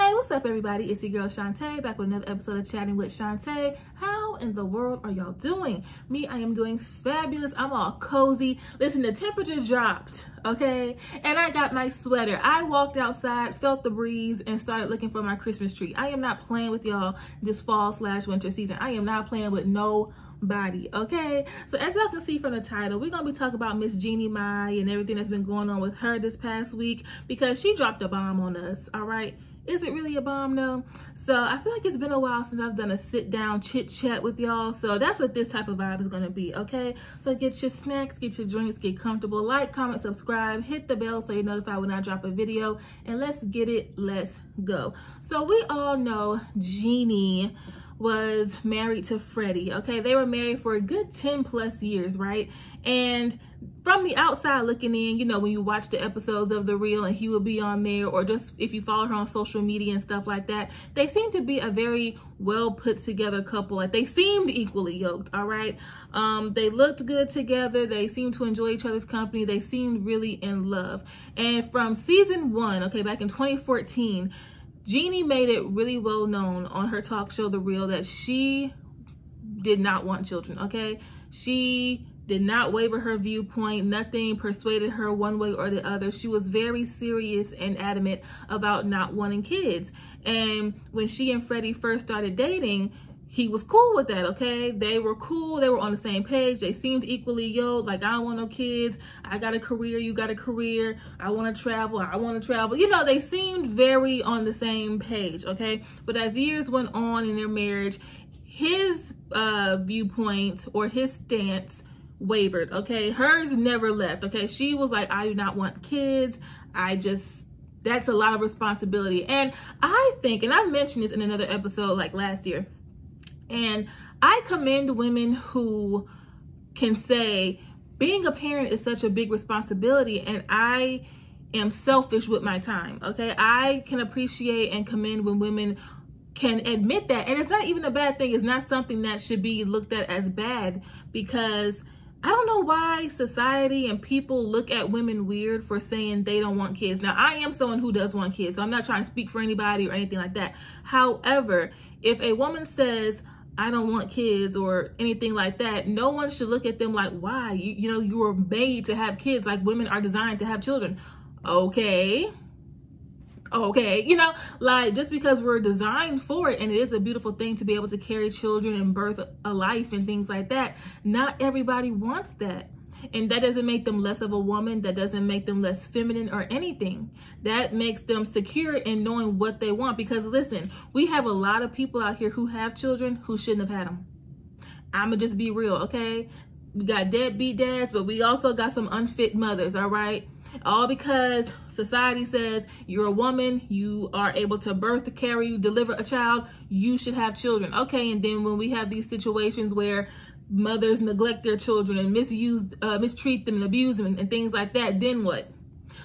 Hey, what's up everybody? It's your girl Shantae back with another episode of Chatting with Shantae. How in the world are y'all doing? Me, I am doing fabulous. I'm all cozy. Listen, the temperature dropped, okay? And I got my sweater. I walked outside, felt the breeze, and started looking for my Christmas tree. I am not playing with y'all this fall/winter season. I am not playing with nobody, okay? So as y'all can see from the title, we're gonna be talking about Miss Jeannie Mai and everything that's been going on with her this past week because she dropped a bomb on us, all right? Is it really a bomb? No. So I feel like it's been a while since I've done a sit down chit chat with y'all. So that's what this type of vibe is going to be. Okay. So get your snacks, get your drinks, get comfortable, like, comment, subscribe, hit the bell so you're notified when I drop a video, and let's get it. Let's go. So we all know Jeannie was married to Freddy. Okay. They were married for a good 10+ years, right? And from the outside looking in, you know, when you watch the episodes of The Real and he would be on there, or just if you follow her on social media and stuff like that, they seem to be a very well put together couple. Like they seemed equally yoked, all right? They looked good together. They seemed to enjoy each other's company. They seemed really in love. And from season 1, okay, back in 2014, Jeannie made it really well known on her talk show, The Real, that she did not want children, okay? She did not waver her viewpoint. Nothing persuaded her one way or the other. She was very serious and adamant about not wanting kids. And when she and Freddy first started dating, he was cool with that, okay? They were cool. They were on the same page. They seemed equally yoked. Like, I don't want no kids. I got a career. You got a career. I want to travel. I want to travel. You know, they seemed very on the same page, okay? But as years went on in their marriage, his viewpoint or his stance wavered, okay? Hers never left, okay? She was like, I do not want kids. That's a lot of responsibility. And I think, and I mentioned this in another episode like last year, and I commend women who can say, being a parent is such a big responsibility, and I am selfish with my time, okay? I can appreciate and commend when women can admit that. And it's not even a bad thing. It's not something that should be looked at as bad, because I don't know why society and people look at women weird for saying they don't want kids. Now, I am someone who does want kids, so I'm not trying to speak for anybody or anything like that. However, if a woman says, I don't want kids or anything like that, no one should look at them like, why? You know, you were made to have kids, like women are designed to have children. Okay, you know, like just because we're designed for it, and it is a beautiful thing to be able to carry children and birth a life and things like that, not everybody wants that. And that doesn't make them less of a woman. That doesn't make them less feminine or anything. That makes them secure in knowing what they want. Because listen, we have a lot of people out here who have children who shouldn't have had them. I'ma just be real, okay? We got deadbeat dads, but we also got some unfit mothers, all right? All because society says you're a woman, you are able to birth, carry, deliver a child, you should have children. Okay, and then when we have these situations where mothers neglect their children and mistreat them and abuse them and things like that, then what?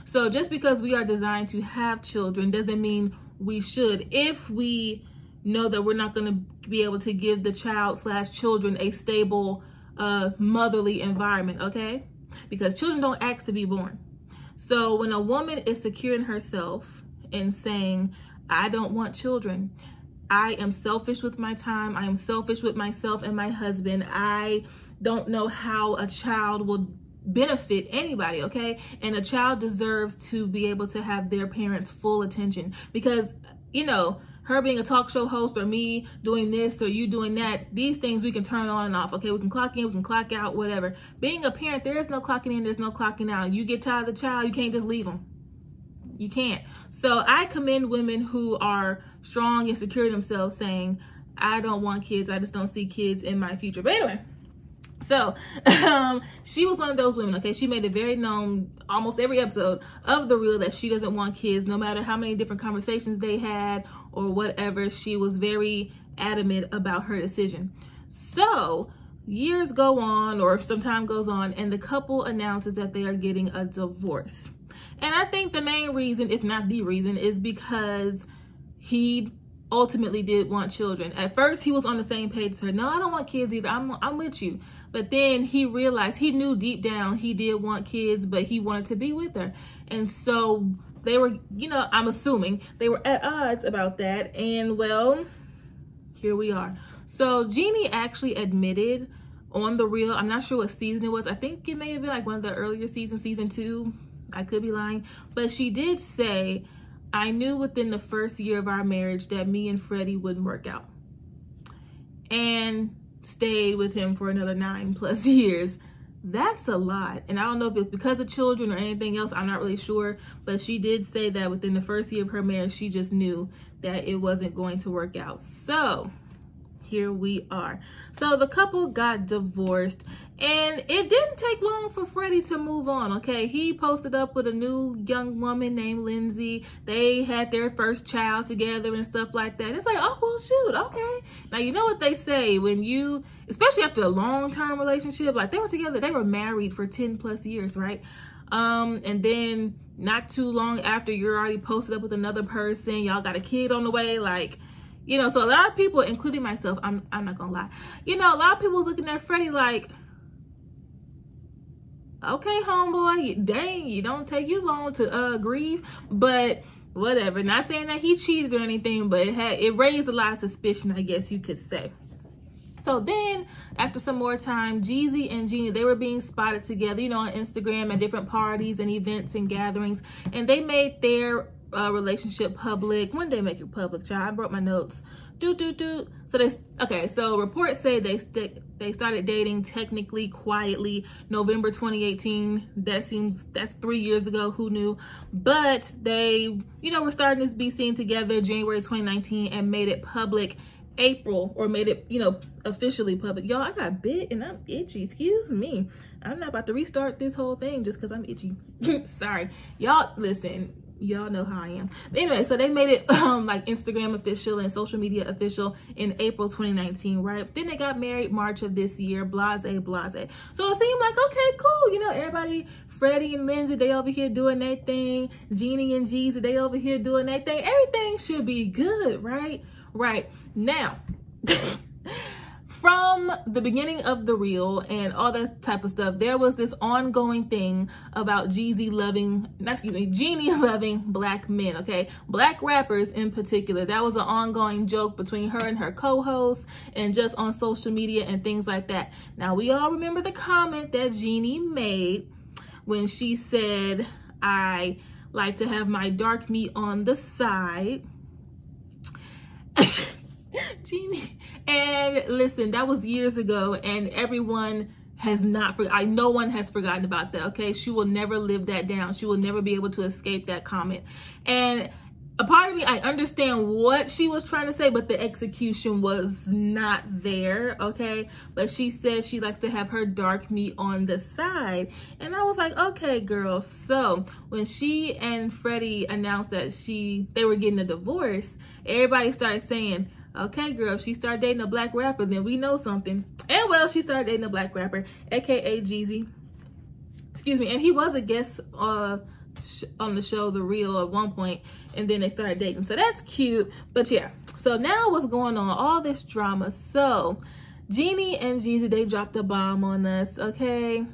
So just because we are designed to have children doesn't mean we should, if we know that we're not going to be able to give the child/children a stable motherly environment, okay? Because children don't ask to be born. So when a woman is secure in herself and saying, I don't want children, I am selfish with my time, I am selfish with myself and my husband, I don't know how a child will benefit anybody, okay? And a child deserves to be able to have their parents' full attention, because, you know, her being a talk show host or me doing this or you doing that, these things we can turn on and off, okay? We can clock in, we can clock out, whatever. Being a parent, there is no clocking in, there's no clocking out. You get tired of the child, you can't just leave them. You can't. So I commend women who are strong and secure in themselves saying, I don't want kids, I just don't see kids in my future. But anyway, so she was one of those women, okay? She made it very known almost every episode of The Real that she doesn't want kids, no matter how many different conversations they had or whatever. She was very adamant about her decision. So years go on, or some time goes on, and the couple announces that they are getting a divorce. And I think the main reason, if not the reason, is because he ultimately did want children. At first, he was on the same page as her. No, I don't want kids either. I'm with you. But then he realized, he knew deep down he did want kids, but he wanted to be with her. And so they were, you know, I'm assuming they were at odds about that. And well, here we are. So Jeannie actually admitted on The Real, I'm not sure what season it was. I think it may have been like one of the earlier seasons, season 2. I could be lying. But she did say, I knew within the first year of our marriage that me and Freddy wouldn't work out. And stayed with him for another 9+ years. That's a lot. And I don't know if it's because of children or anything else. I'm not really sure. But she did say that within the first year of her marriage, she just knew that it wasn't going to work out. So here we are. So the couple got divorced, and it didn't take long for Freddy to move on, okay? He posted up with a new young woman named Lindsay. They had their first child together and stuff like that. It's like, oh, well, shoot, okay. Now, you know what they say when you, especially after a long-term relationship, like they were together, they were married for 10+ years, right? And then not too long after, you're already posted up with another person. Y'all got a kid on the way, like, you know, so a lot of people, including myself, I'm not gonna lie, you know, a lot of people was looking at Freddy like, okay, homeboy, dang, you don't take you long to grieve, but whatever. Not saying that he cheated or anything, but it raised a lot of suspicion, I guess you could say. So then, after some more time, Jeezy and Jeannie, they were being spotted together, you know, on Instagram at different parties and events and gatherings, and they made their relationship public. When did they make it public, child? I brought my notes. So reports say they started dating technically quietly November 2018. That's 3 years ago. Who knew? But they, you know, were starting to be seen together January 2019 and made it public April, or made it, you know, officially public. Y'all, I got bit and I'm itchy. Excuse me. I'm not about to restart this whole thing just because I'm itchy. Sorry. Y'all, listen. Y'all know how I am. But anyway, so they made it like Instagram official and social media official in April 2019, right? Then they got married March of this year, blase. So it seemed like, okay, cool. You know, everybody, Freddy and Lindsay, they over here doing their thing. Jeannie and Jeezy, they over here doing their thing. Everything should be good, right? Right. Now, from the beginning of The Real and all that type of stuff, there was this ongoing thing about Jeannie loving black men, okay? Black rappers in particular. That was an ongoing joke between her and her co-hosts and just on social media and things like that. Now, we all remember the comment that Jeannie made when she said, I like to have my dark meat on the side. Jeannie, and listen, that was years ago, and everyone has not, no one has forgotten about that, okay? She will never live that down. She will never be able to escape that comment. And a part of me, I understand what she was trying to say, but the execution was not there, okay? But she said she likes to have her dark meat on the side. And I was like, okay, girl. So when she and Freddy announced that they were getting a divorce, everybody started saying, okay, girl, if she started dating a black rapper, then we know something. And well, she started dating a black rapper, aka Jeezy. Excuse me. And he was a guest on the show The Real at one point, and then they started dating. So that's cute. But yeah, so now what's going on? All this drama. So Jeannie and Jeezy, they dropped a bomb on us, okay?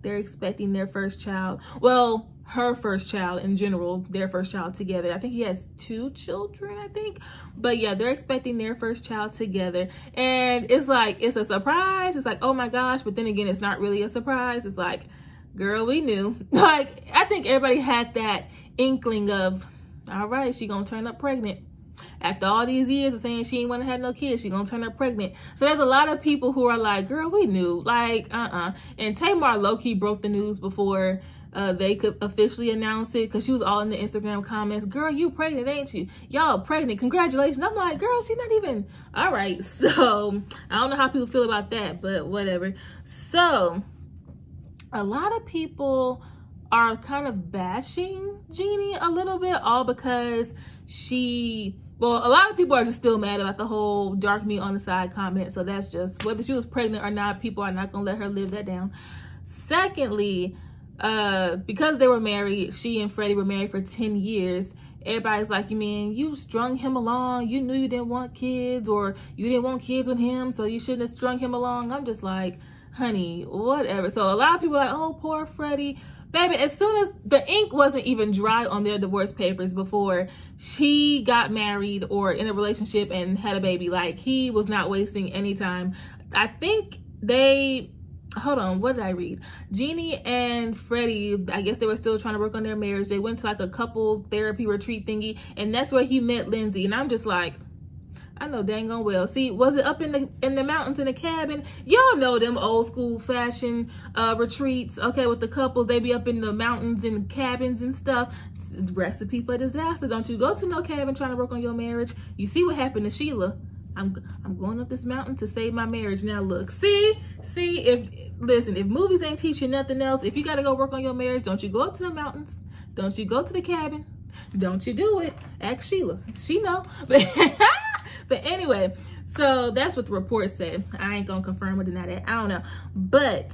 They're expecting their first child. Well, her first child in general, their first child together. I think he has 2 children, I think. But yeah, they're expecting their first child together. And it's like, it's a surprise. It's like, oh my gosh. But then again, it's not really a surprise. It's like, girl, we knew. Like, I think everybody had that inkling of, all right, she gonna turn up pregnant. After all these years of saying she ain't want to have no kids, she gonna turn up pregnant. So there's a lot of people who are like, girl, we knew. Like, And Tamar low-key broke the news before they could officially announce it, because she was all in the Instagram comments. Girl, you pregnant, ain't you? Y'all pregnant, congratulations. I'm like, girl, she's not even, all right. So I don't know how people feel about that, but whatever. So a lot of people are kind of bashing Jeannie a little bit, all because well, a lot of people are just still mad about the whole dark meat on the side comment. So that's just, whether she was pregnant or not, people are not gonna let her live that down. Secondly, because they were married, she and Freddy were married for 10 years. Everybody's like, you mean you strung him along? You knew you didn't want kids, or you didn't want kids with him, so you shouldn't have strung him along. I'm just like, honey, whatever. So a lot of people are like, oh, poor Freddy. Baby, as soon as the ink wasn't even dry on their divorce papers before she got married or in a relationship and had a baby, like, he was not wasting any time. I think they, hold on, what did I read? Jeannie and Freddy, I guess they were still trying to work on their marriage. They went to like a couples therapy retreat thingy, and that's where he met Lindsay. And I'm just like, I know dang on well. See, was it up in the mountains in a cabin? Y'all know them old school fashion retreats, okay, with the couples. They be up in the mountains and cabins and stuff. It's a recipe for disaster. Don't you go to no cabin trying to work on your marriage. You see what happened to Sheila. I'm going up this mountain to save my marriage. Now look, see, listen, if movies ain't teaching nothing else, if you got to go work on your marriage, don't you go up to the mountains. Don't you go to the cabin. Don't you do it. Ask Sheila. She know. But anyway, so that's what the report said. I ain't gonna confirm or deny that. I don't know. But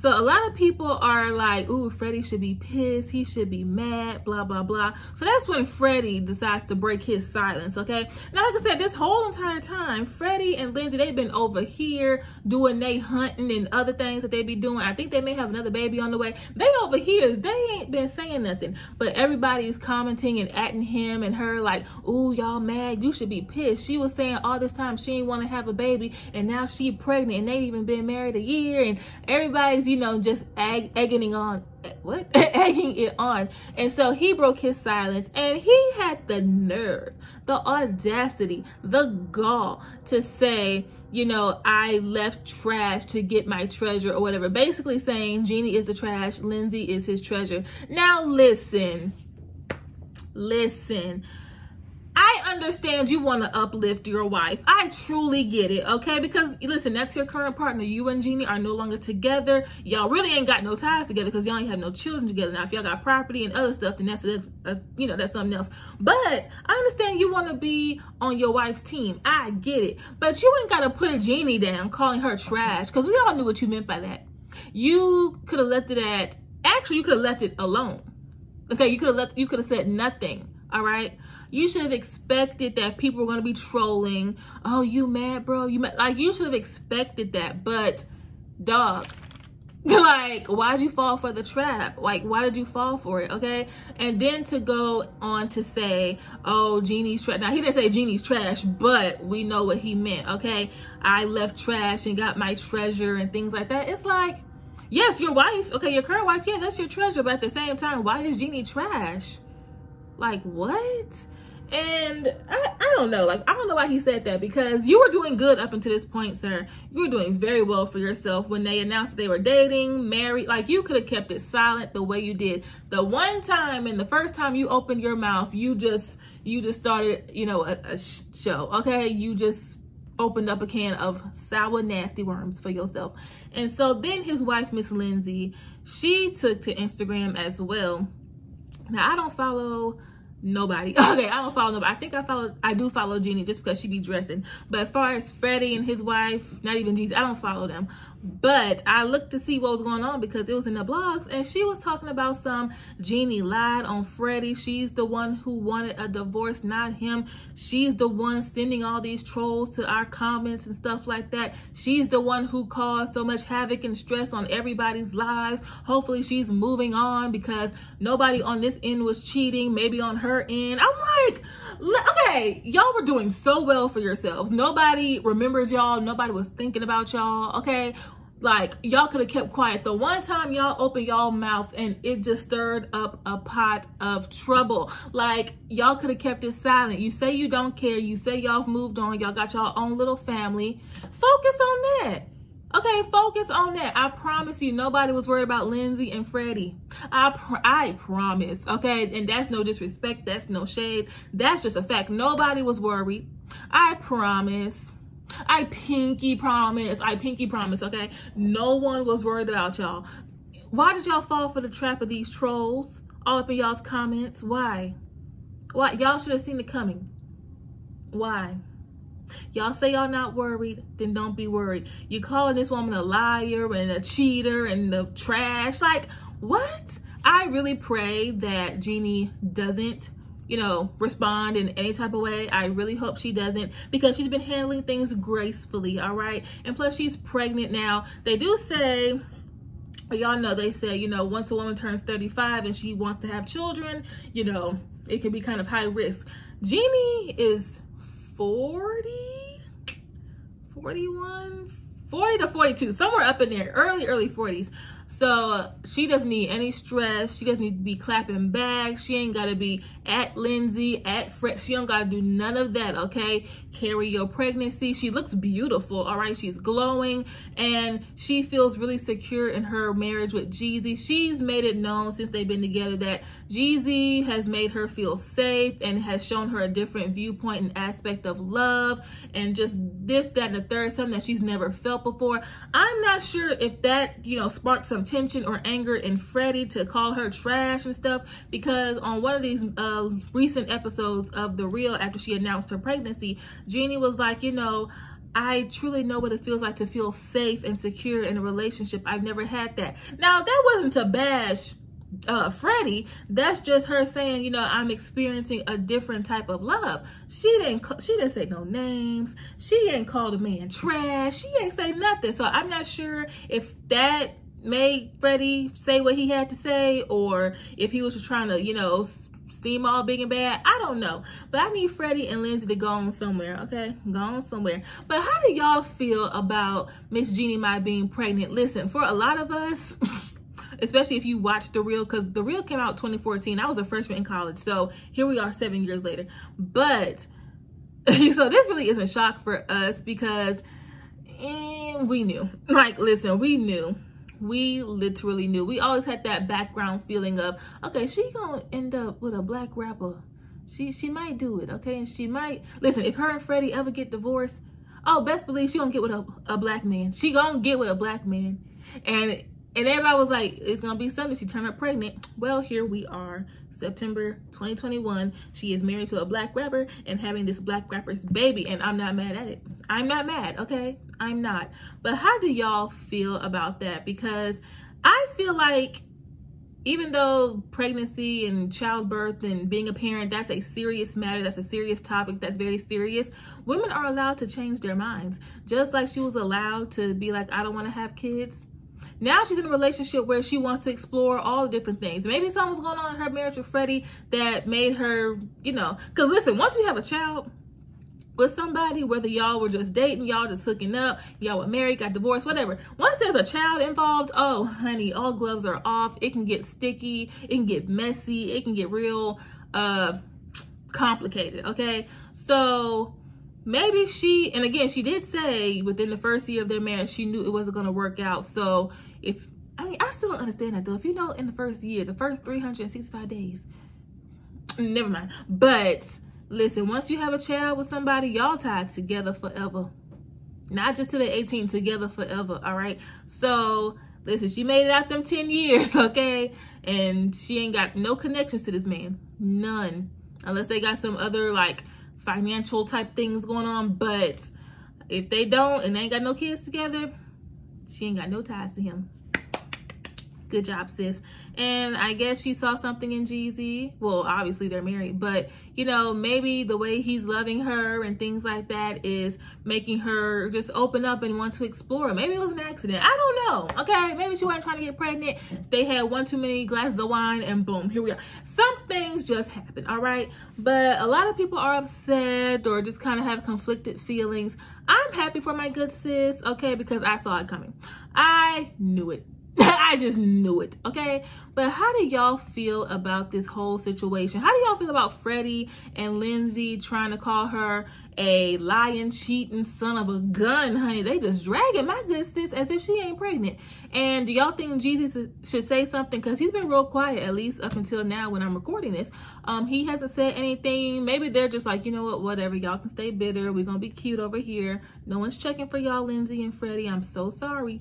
so a lot of people are like, ooh, Freddy should be pissed. He should be mad, blah, blah, blah. So that's when Freddy decides to break his silence, okay? Now, like I said, this whole entire time, Freddy and Lindsay, they've been over here doing they hunting and other things that they be doing. I think they may have another baby on the way. They over here, they ain't been saying nothing. But everybody's commenting and atting him and her like, ooh, y'all mad. You should be pissed. She was saying all this time she didn't want to have a baby, and now she pregnant, and they even been married a year, and everybody's, you know, just egging it on. And so he broke his silence, and he had the nerve, the audacity, the gall to say, you know, I left trash to get my treasure or whatever. Basically saying Jeannie is the trash, Lindsay is his treasure. Now listen. I understand you want to uplift your wife. I truly get it, okay? Because, listen, that's your current partner. You and Jeannie are no longer together. Y'all really ain't got no ties together because y'all ain't have no children together. Now, if y'all got property and other stuff, then that's you know, that's something else. But I understand you want to be on your wife's team. I get it. But you ain't got to put Jeannie down, calling her trash, because we all knew what you meant by that. You could have left it at, actually, you could have left it alone. Okay, you could have said nothing. All right, you should have expected that people were going to be trolling. Oh, you mad, bro? You mad? Like, you should have expected that. But dog, like, why'd you fall for the trap? Like, why did you fall for it? Okay, and then to go on to say, oh, Jeannie's trash. Now, he didn't say Jeannie's trash, but we know what he meant. Okay, I left trash and got my treasure and things like that. It's like, yes, your wife, okay, your current wife, yeah, that's your treasure, but at the same time, why is Jeannie trash? Like, what? And I don't know. Like, I don't know why he said that, because you were doing good up until this point, sir. You were doing very well for yourself when they announced they were dating, married. Like, you could have kept it silent the way you did. The one time and the first time you opened your mouth, you just started, you know, a show, okay? You just opened up a can of sour, nasty worms for yourself. And so then his wife, Miss Lindsay, she took to Instagram as well. Now, I don't follow nobody. Okay, I don't follow nobody. I do follow Jeannie just because she be dressing. But as far as Freddy and his wife, not even Jeezy, I don't follow them. But I looked to see what was going on because it was in the blogs, and she was talking about some Jeannie lied on Freddy. She's the one who wanted a divorce, not him. She's the one sending all these trolls to our comments and stuff like that. She's the one who caused so much havoc and stress on everybody's lives. Hopefully she's moving on because nobody on this end was cheating, maybe on her end. I'm like, okay, y'all were doing so well for yourselves. Nobody remembered y'all. Nobody was thinking about y'all, okay? Like, y'all could have kept quiet. The one time y'all opened y'all mouth and it just stirred up a pot of trouble. Like, y'all could have kept it silent. You say you don't care. You say y'all moved on. Y'all got y'all own little family. Focus on that. Okay, focus on that. I promise you, nobody was worried about Lindsay and Freddy. I promise, okay? And that's no disrespect. That's no shade. That's just a fact. Nobody was worried. I promise. I pinky promise, okay? No one was worried about y'all. Why did y'all fall for the trap of these trolls all up in y'all's comments? Why? Y'all should have seen it coming. Why? Y'all say y'all not worried, then don't be worried. You calling this woman a liar and a cheater and the trash. Like, what? I really pray that Jeannie doesn't, you know, respond in any type of way. I really hope she doesn't, because she's been handling things gracefully, all right? And plus, she's pregnant now. They do say y'all know they say, you know, once a woman turns 35 and she wants to have children, you know, it can be kind of high risk. Jeannie is 40 to 42, somewhere up in there, early 40s. So she doesn't need any stress. She doesn't need to be clapping back. She ain't got to be at Lindsay, at Fred. She don't got to do none of that, okay? Carry your pregnancy. She looks beautiful, all right? She's glowing, and she feels really secure in her marriage with Jeezy. She's made it known since they've been together that Jeezy has made her feel safe and has shown her a different viewpoint and aspect of love and just this, that, and the third, something that she's never felt before. I'm not sure if that, you know, sparked some tension or anger in Freddy to call her trash and stuff, because on one of these recent episodes of The Real, after she announced her pregnancy, Jeannie was like, you know, I truly know what it feels like to feel safe and secure in a relationship. I've never had that. Now, that wasn't to bash Freddy. That's just her saying, you know, I'm experiencing a different type of love. She didn't say no names. She ain't called a man trash. She ain't say nothing. So I'm not sure if that made Freddy say what he had to say, or if he was just trying to, you know, seem all big and bad. I don't know. But I need Freddy and Lindsay to go on somewhere, okay? Go on somewhere. But how do y'all feel about Miss Jeannie Mai being pregnant? Listen, for a lot of us, especially if you watch The Real, because The Real came out 2014. I was a freshman in college. So here we are 7 years later. But, so this really isn't shock for us, because we knew. Like, listen, we knew. We literally knew. We always had that background feeling of, okay, she gonna end up with a black rapper. She might do it, okay? And she might, listen, if her and Freddy ever get divorced, oh, best believe she gonna get with a black man. She gonna get with a black man. And everybody was like, it's gonna be something. She turned up pregnant. Well, here we are, September 2021. She is married to a black rapper and having this black rapper's baby, and I'm not mad at it. I'm not mad, okay? I'm not. But how do y'all feel about that? Because I feel like even though pregnancy and childbirth and being a parent, that's a serious matter, that's a serious topic, that's very serious, women are allowed to change their minds. Just like she was allowed to be like, I don't want to have kids. Now she's in a relationship where she wants to explore all the different things. Maybe something was going on in her marriage with Freddy that made her, you know, because listen, once you have a child with somebody, whether y'all were just dating, y'all just hooking up, y'all were married, got divorced, whatever. Once there's a child involved, oh, honey, all gloves are off. It can get sticky. It can get messy. It can get real complicated, okay? So maybe she, and again, she did say within the first year of their marriage, she knew it wasn't going to work out. So if, I mean, I still don't understand that though. If you know in the first year, the first 365 days, never mind. But listen, once you have a child with somebody, y'all tied together forever. Not just to the 18, together forever, all right? So listen, she made it out them 10 years, okay? And she ain't got no connections to this man. None. Unless they got some other like financial type things going on. But if they don't and they ain't got no kids together, she ain't got no ties to him. Good job, sis. And I guess she saw something in Jeezy. Well, obviously they're married, but you know, maybe the way he's loving her and things like that is making her just open up and want to explore. Maybe it was an accident. I don't know. Okay, maybe she wasn't trying to get pregnant. They had one too many glasses of wine and boom, here we are. Some things just happen, all right? But a lot of people are upset or just kind of have conflicted feelings. I'm happy for my good sis, okay, because I saw it coming. I knew it. I just knew it, okay? But how do y'all feel about this whole situation? How do y'all feel about Freddy and Lindsay trying to call her a lying, cheating son of a gun, honey? They just dragging my good sis as if she ain't pregnant. And do y'all think Jeezy should say something? Because he's been real quiet, at least up until now when I'm recording this. He hasn't said anything. Maybe they're just like, you know what, whatever. Y'all can stay bitter. We're going to be cute over here. No one's checking for y'all, Lindsay and Freddy. I'm so sorry.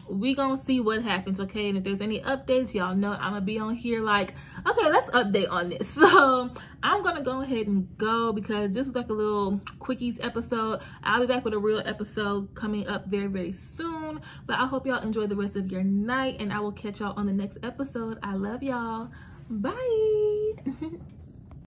We gonna see what happens, okay? And if there's any updates, y'all know I'm gonna be on here like, okay, let's update on this. So I'm gonna go ahead and go because this was like a little quickies episode. I'll be back with a real episode coming up very, very soon. But I hope y'all enjoy the rest of your night, and I will catch y'all on the next episode. I love y'all. Bye.